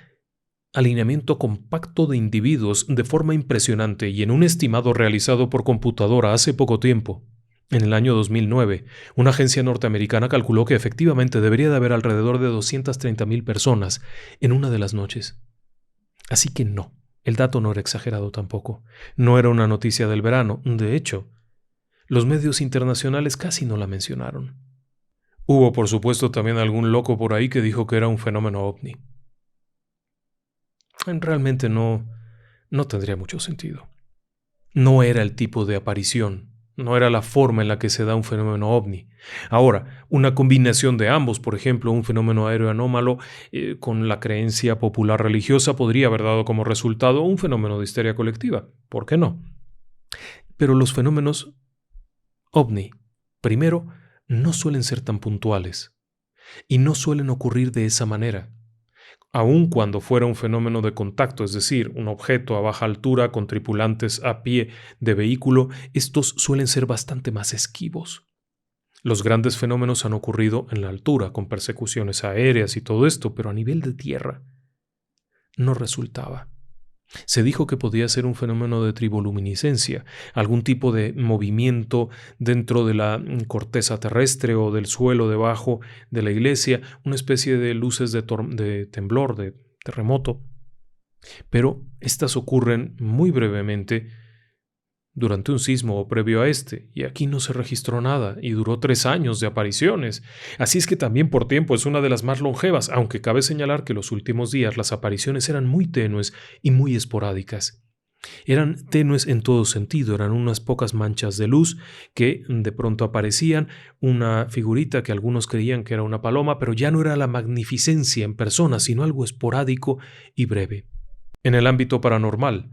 alineamiento compacto de individuos de forma impresionante, y en un estimado realizado por computadora hace poco tiempo, en el año 2009, una agencia norteamericana calculó que efectivamente debería de haber alrededor de 230,000 personas en una de las noches. Así que no, el dato no era exagerado tampoco. No era una noticia del verano. De hecho, los medios internacionales casi no la mencionaron. Hubo, por supuesto, también algún loco por ahí que dijo que era un fenómeno ovni. Realmente no tendría mucho sentido. No era el tipo de aparición, no era la forma en la que se da un fenómeno ovni. Ahora, una combinación de ambos, por ejemplo, un fenómeno aéreo anómalo con la creencia popular religiosa podría haber dado como resultado un fenómeno de histeria colectiva. ¿Por qué no? Pero los fenómenos ovni, primero, no suelen ser tan puntuales y no suelen ocurrir de esa manera. Aun cuando fuera un fenómeno de contacto, es decir, un objeto a baja altura con tripulantes a pie de vehículo, estos suelen ser bastante más esquivos. Los grandes fenómenos han ocurrido en la altura, con persecuciones aéreas y todo esto, pero a nivel de tierra no resultaba. Se dijo que podía ser un fenómeno de triboluminiscencia, algún tipo de movimiento dentro de la corteza terrestre o del suelo debajo de la iglesia, una especie de luces de temblor, de terremoto. Pero estas ocurren muy brevemente durante un sismo o previo a este, y aquí no se registró nada, y duró 3 años de apariciones. Así es que también por tiempo es una de las más longevas, aunque cabe señalar que los últimos días las apariciones eran muy tenues y muy esporádicas. Eran tenues en todo sentido, eran unas pocas manchas de luz que de pronto aparecían, una figurita que algunos creían que era una paloma, pero ya no era la magnificencia en persona, sino algo esporádico y breve. En el ámbito paranormal,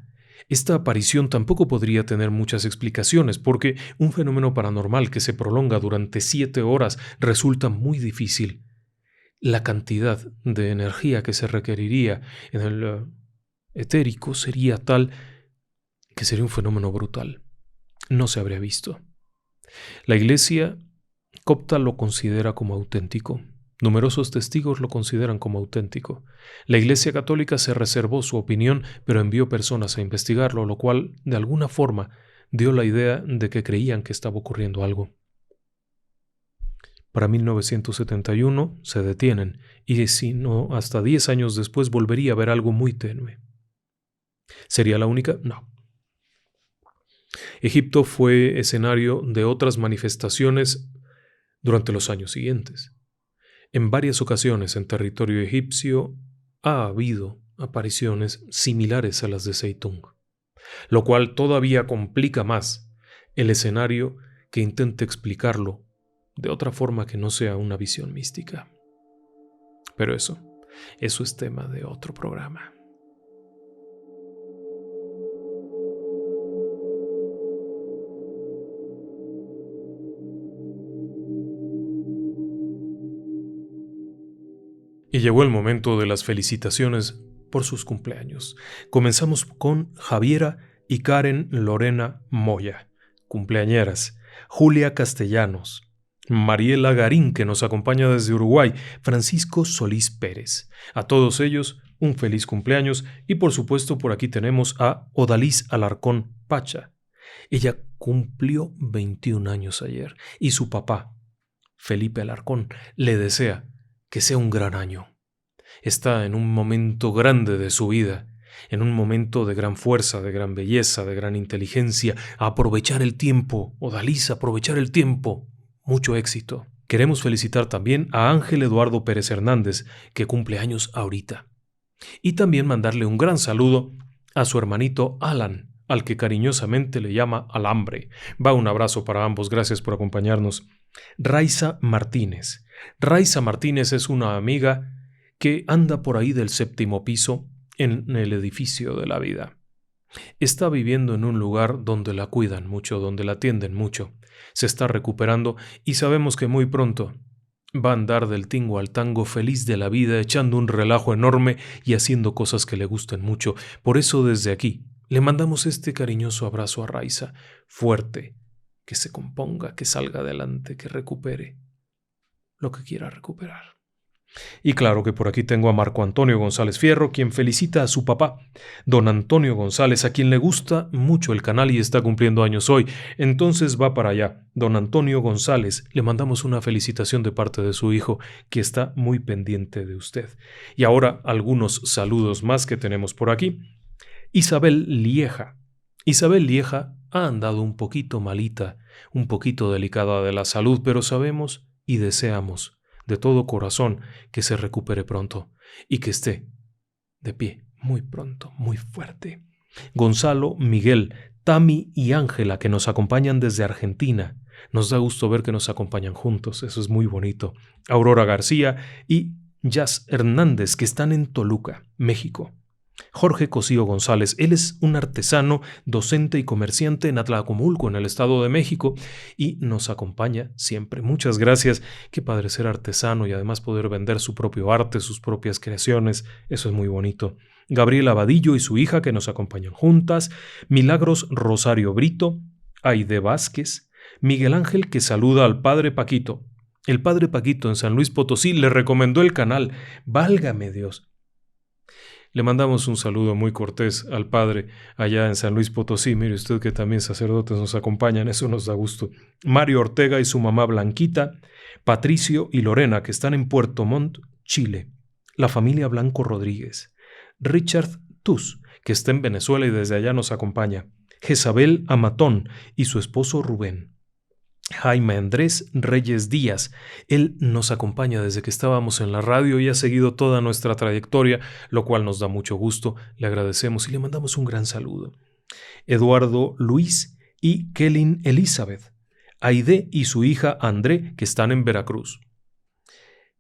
esta aparición tampoco podría tener muchas explicaciones, porque un fenómeno paranormal que se prolonga durante 7 horas resulta muy difícil. La cantidad de energía que se requeriría en el etérico sería tal que sería un fenómeno brutal. No se habría visto. La Iglesia copta lo considera como auténtico. Numerosos testigos lo consideran como auténtico. La Iglesia Católica se reservó su opinión, pero envió personas a investigarlo, lo cual, de alguna forma, dio la idea de que creían que estaba ocurriendo algo. Para 1971 se detienen, y si no, hasta 10 años después volvería a haber algo muy tenue. ¿Sería la única? No. Egipto fue escenario de otras manifestaciones durante los años siguientes. En varias ocasiones en territorio egipcio ha habido apariciones similares a las de Zeitung, lo cual todavía complica más el escenario que intente explicarlo de otra forma que no sea una visión mística. Pero eso es tema de otro programa. Y llegó el momento de las felicitaciones por sus cumpleaños. Comenzamos con Javiera y Karen Lorena Moya, cumpleañeras, Julia Castellanos, Mariela Garín, que nos acompaña desde Uruguay, Francisco Solís Pérez. A todos ellos, un feliz cumpleaños, y por supuesto por aquí tenemos a Odalís Alarcón Pacha. Ella cumplió 21 años ayer, y su papá, Felipe Alarcón, le desea que sea un gran año. Está en un momento grande de su vida, en un momento de gran fuerza, de gran belleza, de gran inteligencia. A aprovechar el tiempo, Odalís, aprovechar el tiempo. Mucho éxito. Queremos felicitar también a Ángel Eduardo Pérez Hernández, que cumple años ahorita. Y también mandarle un gran saludo a su hermanito Alan al que cariñosamente le llama Alambre. Va un abrazo para ambos, gracias por acompañarnos. Raiza Martínez. Raiza Martínez es una amiga que anda por ahí del 7º piso en el edificio de la vida. Está viviendo en un lugar donde la cuidan mucho, donde la atienden mucho. Se está recuperando y sabemos que muy pronto va a andar del tingo al tango, feliz de la vida, echando un relajo enorme y haciendo cosas que le gusten mucho. Por eso desde aquí le mandamos este cariñoso abrazo a Raiza, fuerte, que se componga, que salga adelante, que recupere lo que quiera recuperar. Y claro que por aquí tengo a Marco Antonio González Fierro, quien felicita a su papá, don Antonio González, a quien le gusta mucho el canal y está cumpliendo años hoy. Entonces va para allá. Don Antonio González, le mandamos una felicitación de parte de su hijo, que está muy pendiente de usted. Y ahora algunos saludos más que tenemos por aquí. Isabel Lieja. Isabel Lieja ha andado un poquito malita, un poquito delicada de la salud, pero sabemos y deseamos de todo corazón que se recupere pronto y que esté de pie muy pronto, muy fuerte. Gonzalo, Miguel, Tami y Ángela, que nos acompañan desde Argentina. Nos da gusto ver que nos acompañan juntos, eso es muy bonito. Aurora García y Jazz Hernández, que están en Toluca, México. Jorge Cosío González, él es un artesano, docente y comerciante en Atlacomulco, en el Estado de México, y nos acompaña siempre. Muchas gracias. Qué padre ser artesano y además poder vender su propio arte, sus propias creaciones. Eso es muy bonito. Gabriela Vadillo y su hija, que nos acompañan juntas. Milagros Rosario Brito, Aide Vázquez, Miguel Ángel, que saluda al padre Paquito. El padre Paquito en San Luis Potosí le recomendó el canal. Válgame Dios. Le mandamos un saludo muy cortés al padre allá en San Luis Potosí. Mire usted que también sacerdotes nos acompañan, eso nos da gusto. Mario Ortega y su mamá Blanquita, Patricio y Lorena, que están en Puerto Montt, Chile. La familia Blanco Rodríguez. Richard Tus, que está en Venezuela y desde allá nos acompaña. Jezabel Amatón y su esposo Rubén. Jaime Andrés Reyes Díaz. Él nos acompaña desde que estábamos en la radio y ha seguido toda nuestra trayectoria, lo cual nos da mucho gusto. Le agradecemos y le mandamos un gran saludo. Eduardo Luis y Kelly Elizabeth. Aide y su hija André, que están en Veracruz.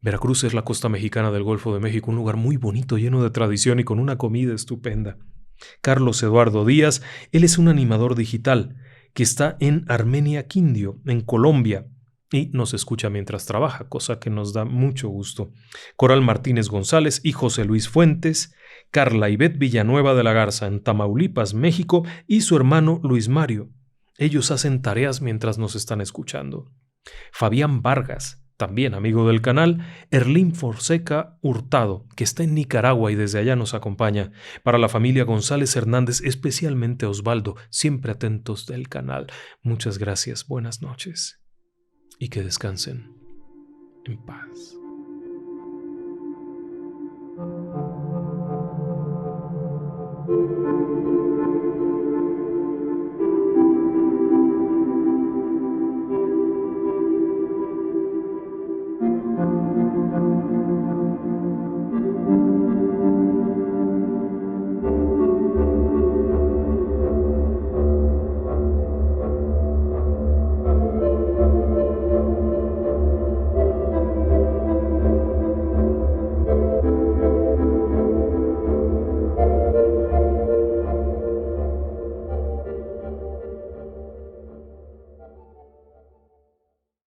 Veracruz es la costa mexicana del Golfo de México, un lugar muy bonito, lleno de tradición y con una comida estupenda. Carlos Eduardo Díaz, él es un animador digital que está en Armenia Quindio, en Colombia, y nos escucha mientras trabaja, cosa que nos da mucho gusto. Coral Martínez González y José Luis Fuentes, Carla Ivette Villanueva de la Garza, en Tamaulipas, México, y su hermano Luis Mario. Ellos hacen tareas mientras nos están escuchando. Fabián Vargas, también amigo del canal. Erlín Fonseca Hurtado, que está en Nicaragua y desde allá nos acompaña. Para la familia González Hernández, especialmente Osvaldo, siempre atentos del canal. Muchas gracias, buenas noches y que descansen en paz.